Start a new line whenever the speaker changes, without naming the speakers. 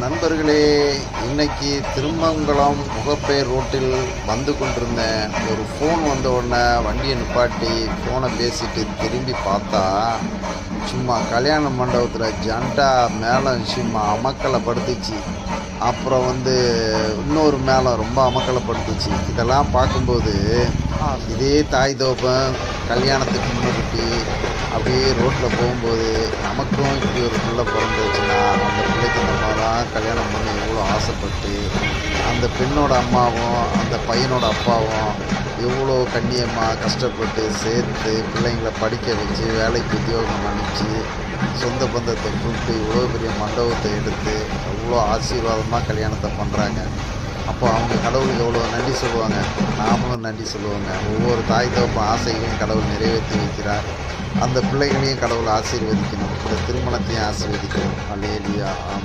நண்பர்களே, இன்னைக்கு திருமங்கலம் முகப்பேர் ரோட்டில் வந்து கொண்டிருந்தேன். ஒரு ஃபோன் வந்த உடனே வண்டியை நிப்பாட்டி ஃபோனை பேசிட்டு திரும்பி பார்த்தா, சும்மா கல்யாண மண்டபத்தில் ஜண்டா மேளம் சும்மா அமக்கலப்படுத்துச்சு. அப்புறம் இன்னொரு மேளம் ரொம்ப அமக்கலப்படுத்துச்சு. இதெல்லாம் பார்க்கும்போது இதே தாய் தோப்பன் கல்யாணத்துக்கு முன்னிட்டு அப்படியே ரோட்டில் போகும்போது நமக்கும் இப்படி ஒரு பிள்ளை பிறந்துச்சுன்னா அந்த பிள்ளைக்கு இந்த மாதிரிலாம் கல்யாணம் பண்ணி எவ்வளோ ஆசைப்பட்டு அந்த பெண்ணோட அம்மாவும் அந்த பையனோட அப்பாவும் எவ்வளோ கண்ணியமாக கஷ்டப்பட்டு சேர்த்து பிள்ளைங்களை படிக்க வச்சு வேலைக்கு உத்தியோகம் அனுப்பிச்சு சொந்த பந்தத்தை கூப்பிட்டு இவ்வளோ பெரிய மண்டபத்தை எடுத்து எவ்வளோ ஆசீர்வாதமாக கல்யாணத்தை பண்ணுறாங்க. அப்போ அவங்க கடவுளுக்கு எவ்வளோ நன்றி சொல்லுவாங்க, நாமளும் நன்றி சொல்லுவாங்க. ஒவ்வொரு தாய் தகப்பன் ஆசைகளையும் கடவுள் நிறைவேற்றி வைக்கிறார். அந்த பிள்ளைகளையும் கடவுள் ஆசீர்வதிக்கணும், இந்த திருமணத்தையும் ஆசீர்வதிக்கணும். அல்லேலூயா. ஆமென்.